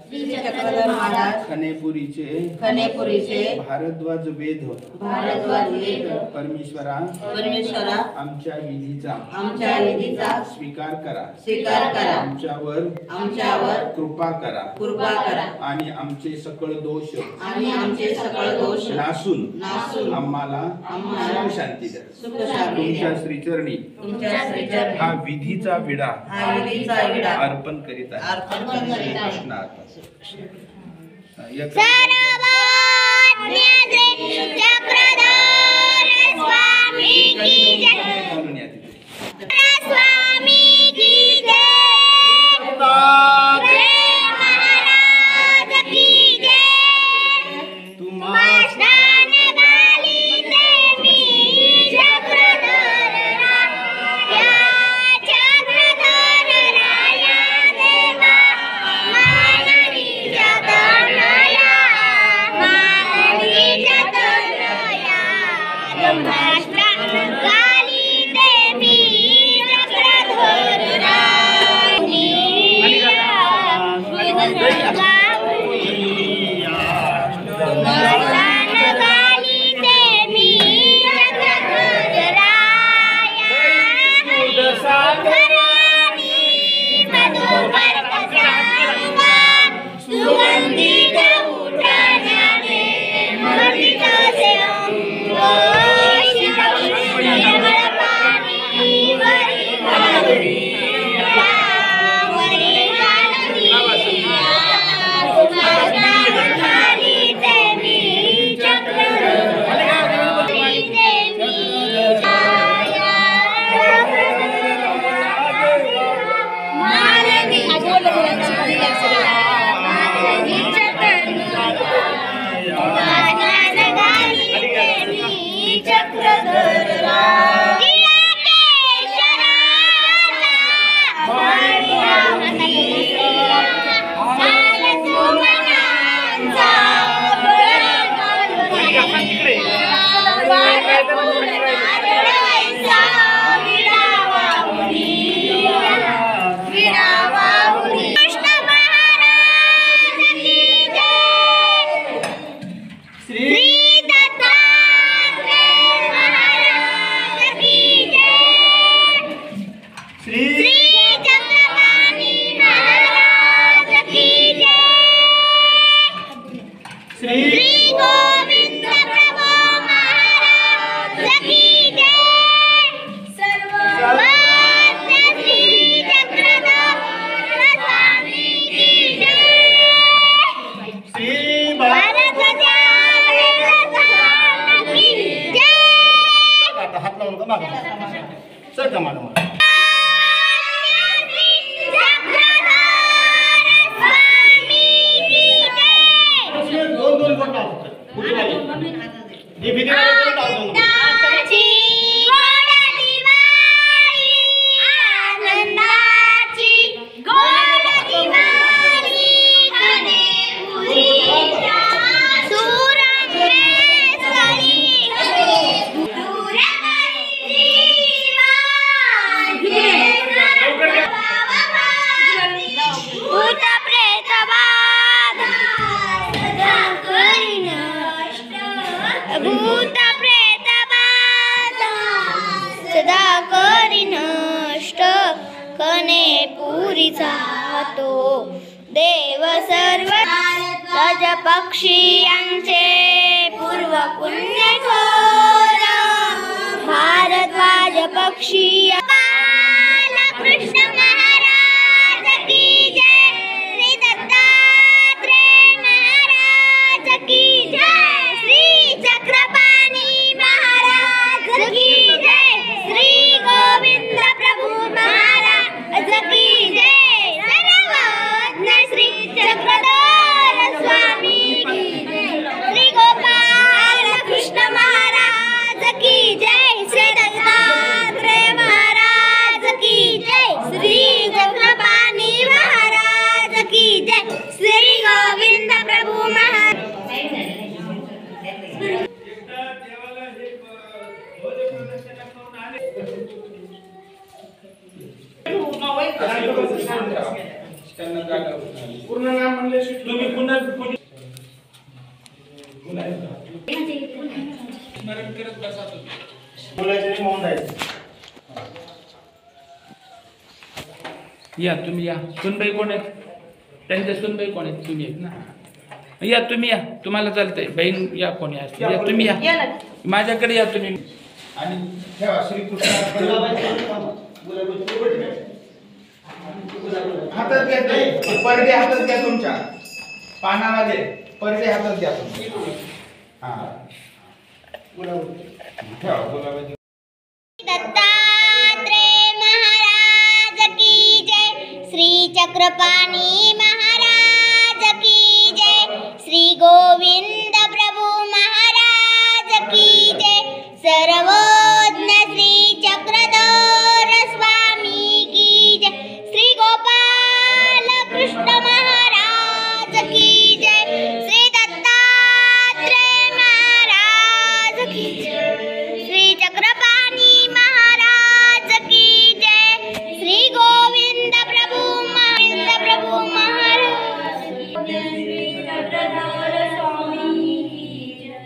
श्री चक्रधर महाराज खनेपुरीचे भारद्वाज वेद परमेश्वरा आमच्या विधीचा स्वीकार करा आमच्यावर कृपा करा आणि आमचे सकळ दोष नासून आम्हाला सुख शांती द्या. तुमच्या श्रीचरणी हा विधीचा विडा अर्पण करीत आहे. देव सर्व राजपक्षीयांचे पूर्व पुण्य थोर भारद्वाज पक्षी कृष्ण महाराज की जय. श्री दत्तात्रेय महाराज की जय. श्री चक्रपाणी महाराज की जय. श्री गोविंद प्रभु महाराज की जय. श्री चक्रधर स्वामी की जय. श्री गोपाल कृष्ण महाराज की जय. श्री दत्तात्रेय महाराज त्यांना जागा होती. पूर्ण नाम म्हणले तुम्ही पुन्हा स्मरण करत बसा तुम्ही. बोलायचे नाही, मौन राहायचं. या तुम्ही या. सुनबाई कोण आहेत? त्यांच्या सुनबाई कोण आहेत? तुम्ही आहेत ना. या तुम्ही या, तुम्हाला चालतंय. बहीण या, कोणी असते या, तुम्ही या माझ्याकडे या तुम्ही. आणि ठेवा श्रीकृष्ण हातात घ्या ते. परडे हातात घ्या तुमच्या पानावाले परडे हातात घ्या तुम्ही. हा ठेवा गुलाबाची. दत्तात्रेय महाराज की जय. श्री चक्रपाणी महाराज की जय. श्री गोविंद प्रभु महाराज की जय. सर्वज्ञ श्री चक्रधर स्वामी की जय. श्री गोपाल कृष्ण महाराज की जय. श्री दत्तात्रेय महाराज की जय. श्री चक्रपाणी महाराज की जय. श्री गोविंद प्रभु महाराज. श्री चक्रधर स्वामी की जय.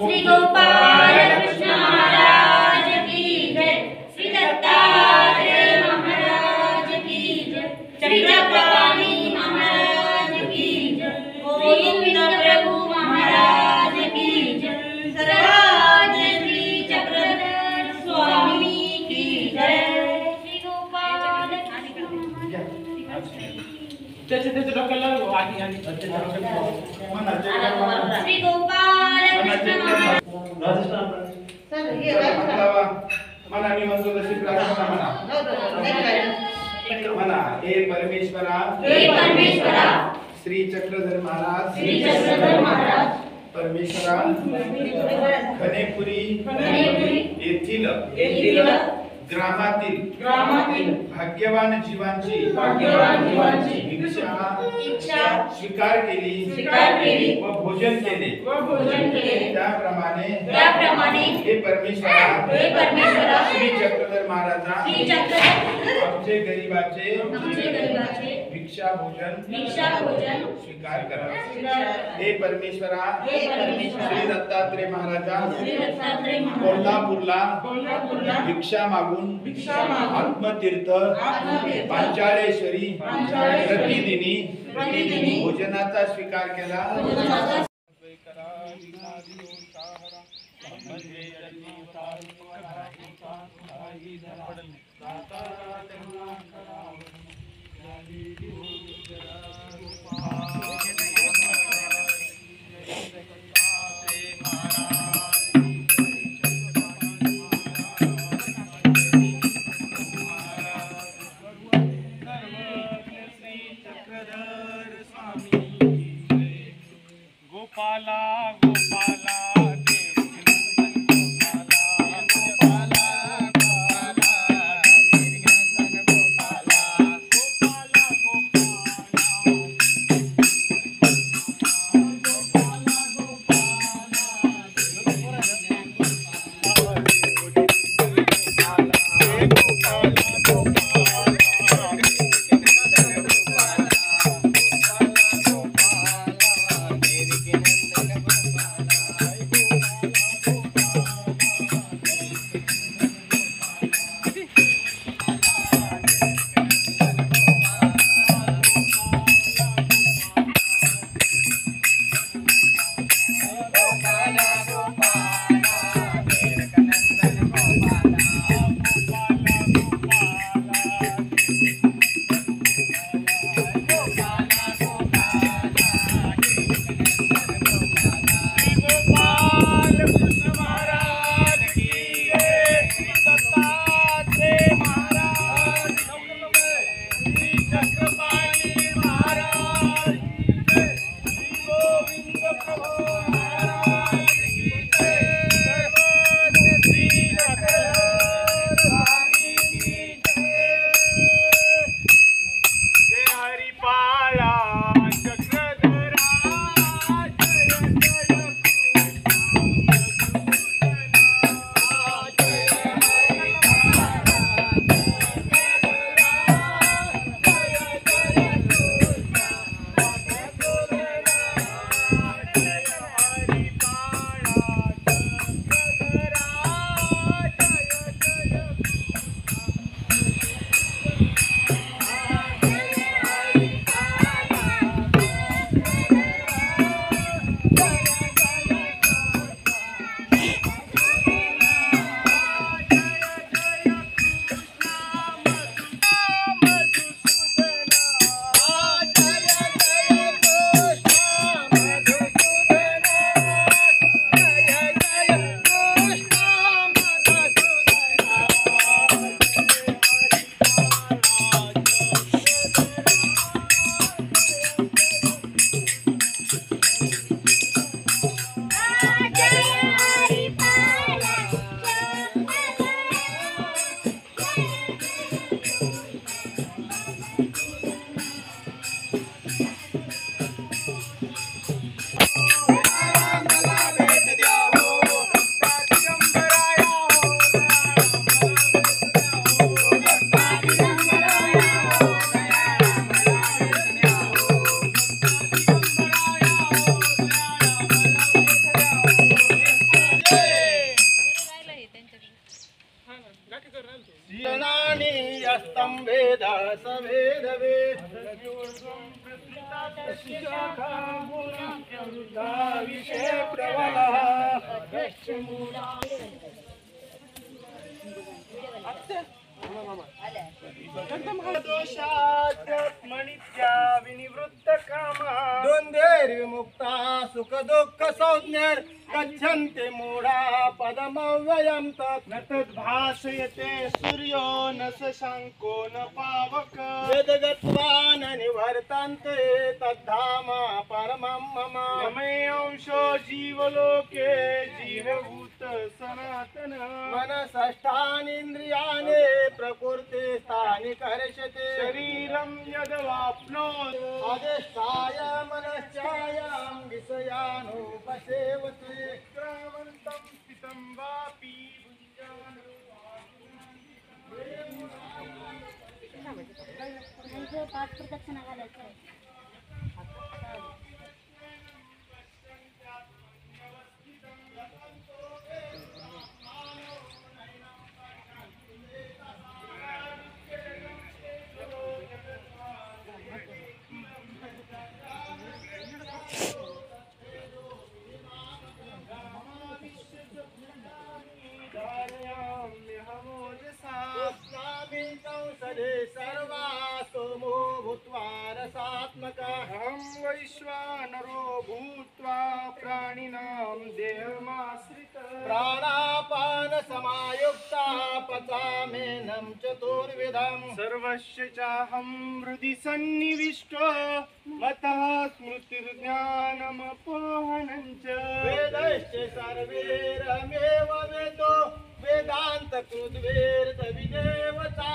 श्री गोपाल कृष्ण महाराज की जय. श्री दत्तात्रेय महाराज की जय. श्री चक्रपाणी महाराज की जय. गोविंद प्रभु महाराज की जय. सर्वज्ञ श्री चक्रधर स्वामी की जय. श्री गोपाल त्याच्या डोक्याला आधी आधी श्री गोपाल कृष्ण महाराज. मनाने म्हणतो तशी प्रार्थना म्हणा. हे परमेश्वरा, हे परमेश्वरा, श्री चक्रधर महाराज, श्री चक्रधर महाराज, परमेश्वरा खनेपुरी येथील ग्रामातील भाग्यवान जीवांची इच्छा स्वीकार केली व भोजन केले. त्याप्रमाणे हे परमेश्वरा श्री चक्रधर महाराजा आमचे गरीबाचे भिक्षा भोजन स्वीकार करा. हे परमेश्वरा श्री दत्तात्रेय महाराजा कोल्हापूरला भिक्षा मागून आत्मतीर्थ पांचाळेश्वरी प्रतिदिनी भोजनाचा स्वीकार केला. विषय प्रबलः दोषात्मनित्या विनिवृत्त कामा द्वंद्वैर्विमुक्ता सुख दुःख संज्ञर गच्छन्ति मूढा पदमव्ययं तत् न तद्भासयते सूर्यो न शशाङ्को न पावक यद्गत्वा न निवर्तन्ते तद्धाम परमं मम ममे अंशो जीवलोके जीवभूत सनातन मनसष्ठानीन्द्रियाणि प्रकृतिस्थानि कर्षते शरीरं यद्वाप्नोति अधिष्ठाय मनश्चायं विषयानुपसेवते क्रामन्तं स्थितं वापि पाच प्रदक्षिणा घालायचं सर्वासोमो भूत्वा रसात्मकः अहं वैश्वानरो भूत्वा प्राणिनां देहमाश्रितः प्राणापान समायुक्ता पचाम्यन्नं चतुर्विधं सर्वस्य चाहं हृदि सन्निविष्टो मतः स्मृतिर्ज्ञानमपोहनं च वेदैश्च सर्वैरहमेव वेदो वेदांत कृद्वेर्तविदेवता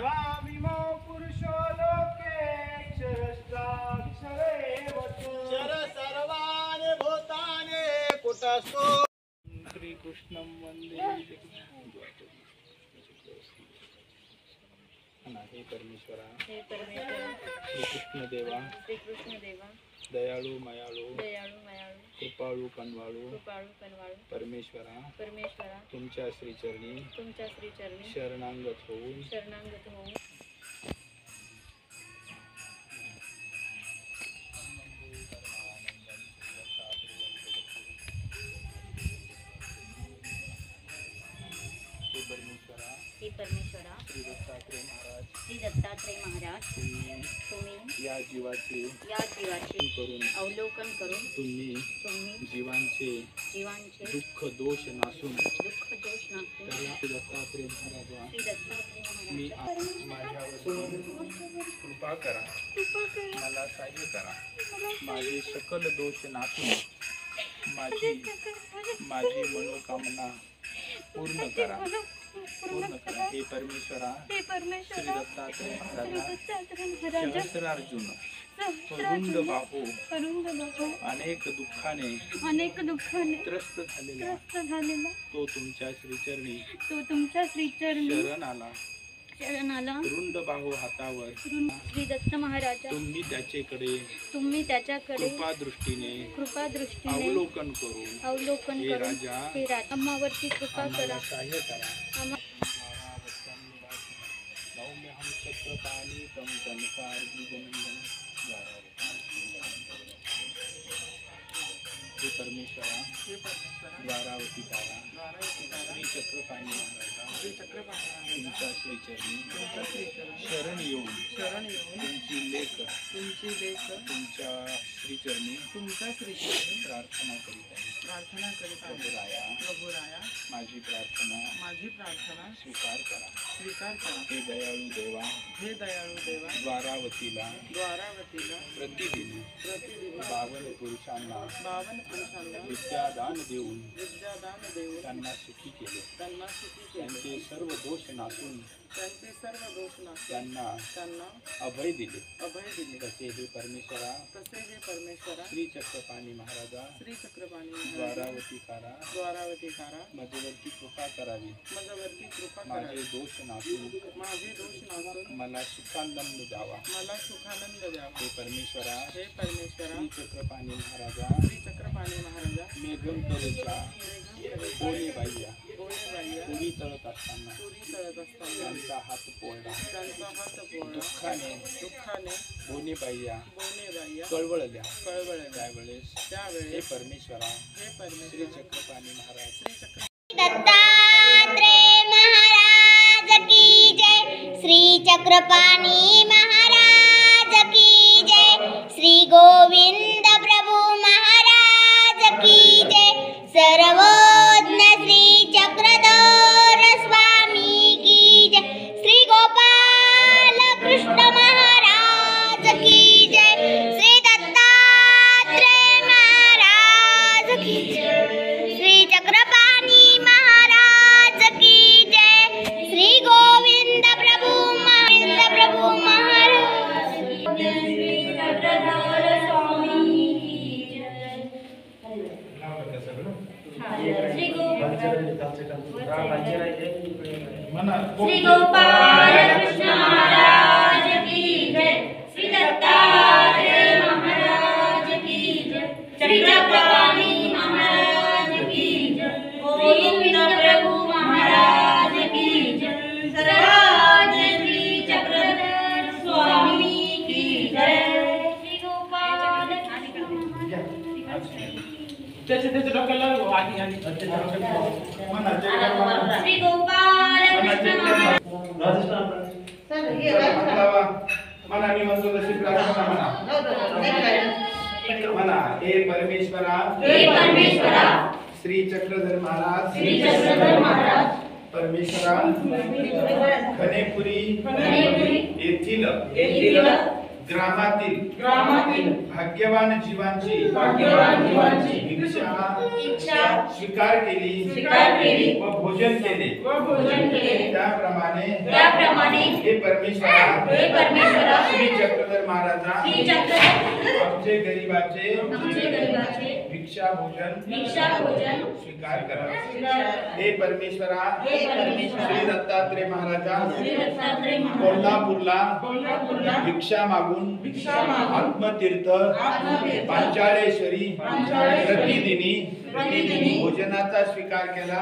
स्वामिमो पुरुषो लोके क्षरश्चाक्षरेव क्षर सर्वाणि भूतानि कुटस्थो श्रीकृष्णं वन्दे हे परमेश्वरा हे परमेश्वर श्रीकृष्ण देवा दयाळू मयाळू कृपाळू कनवाळू परमेश्वरा तुमच्या श्रीचरणी शरणागत होऊन हे परमेश्वरा श्री दत्तात्रेय महाराज तुम्ही या जीवाचे अवलोकन करून तुम्ही जीवांचे दुःख दोष नासून त्याला श्री दत्तात्रेय महाराज मी माझ्यावर कृपा करा मला सहाय्य करा माझे सकल दोष नासून माझी मनोकामना पूर्ण करा हे परमेश्वरा श्री दत्तात्रेय महाराज सहस्रार्जुन रुंद बाहू अनेक दुःखाने त्रस्त झालेला तो तुमच्या श्रीचरणी शरण आला रुंद बाहू हातावर श्री दत्त महाराज तुम्ही त्याच्याकडे कृपा दृष्टीने अवलोकन करून हे राजा आम्हावरती कृपा करा सहाय्य करा नौम्यहं छत्रपाणी तं जनकार्जुननंदनं हे परमेश्वरा द्वारावती तारा श्री चक्रपाणी महाराजा तुमच्या श्रीचरणी शरण येऊन तुमची लेख तुमच्या श्रीचरणी प्रार्थना करीत आहे प्रभुराया माझी प्रार्थना स्वीकार करा हे दयाळू देवा द्वारावतीला प्रतिदिन 52 पुरुषांना विद्यादान देऊन त्यांना सुखी केले त्यांचे सर्व दोष नासून त्यांना अभय दिले तसे हे परमेश्वरा श्री चक्रपाणी महाराजा द्वारावती कारा मध्यवर्ती कृपा करावी माझे दोष नासून मला सुखानंद द्यावा हे परमेश्वरा श्री चक्रपाणी महाराजा मेघंतरेच्या बोलेबाईया पुरी तळत असताना त्यांचा हात पोळला दुःखाने बोनेबाईया कळवळल्या कळवळल्या त्यावेळेस हे परमेश्वरा श्री चक्रपाणी महाराज दत्तात्रेय महाराज की जय, श्री चक्रपाणी महाराज की जय, श्री गोविंद प्रभु महाराज की जय, सर्वज्ञ श्री चक्रधर स्वामी की जय, श्री गोपाल कृष्ण महाराज की जय, श्री दत्तात्रेय महाराज की जय, श्री चक्रपाणी महाराज की जय, श्री गोविंद प्रभु महाराज, श्री चक्रधर स्वामी की जय, श्री गोपाल कृष्ण महाराज की जय, श्री दत्तात्रेय महाराज की जय, श्री चक्रपाणी महाराज की जय, गोविंद प्रभु महाराज की जय, सर्वज्ञ श्री चक्रधर स्वामी की जय, श्री गोपाल त्याच्या डोक्याला आधी आधी श्री गोपाल कृष्ण महाराज, म्हणा मी म्हणतो तशी प्रार्थना म्हणा हे परमेश्वरा श्री चक्रधर महाराज परमेश्वरा खनेपुरी येथील ग्रामातील भाग्यवान जीवांची भिक्षा स्वीकार केली व भोजन केले त्याप्रमाणे हे परमेश्वरा श्री चक्रधर महाराजा आमचे गरीबाचे भिक्षा भोजन स्वीकार करा हे परमेश्वरा श्री दत्तात्रेय महाराजा कोल्हापूरला भिक्षा मागून आत्मतीर्थ पांचाळेश्वरी प्रतिदिनी भोजनाचा स्वीकार केला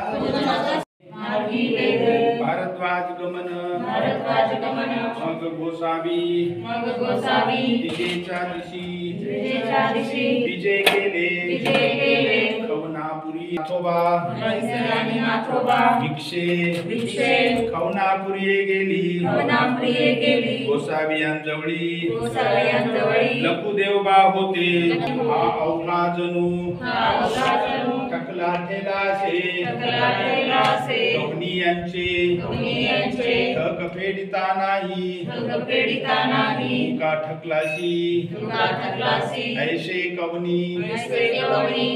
भारद्वाज गमन मग गोसावी विजेच्या दिशी विजय केले खवनापुरी नाथोबा भिक्षे खवनापुरी गेली गोसावियांजवळी लकुदेवबा होते हा अवघा जणू टकला ठेलासे यांचे ठक फेडिता नाही का ठकलाशी ऐशे कवनी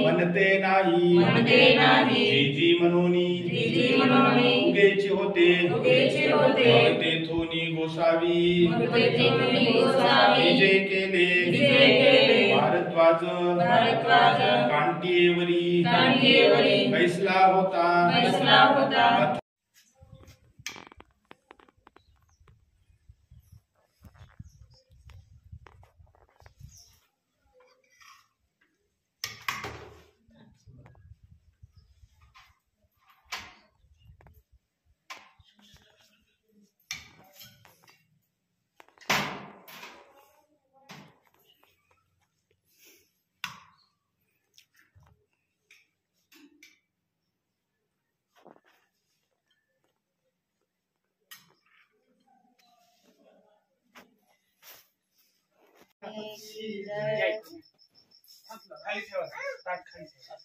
म्हणते नाही जी म्हणूनी उगेची होते तेथोनी गोसावी विजय केले भारद्वाज कांटियेवरी बैसला होता खाली ठेवा ताट खाली ठेवा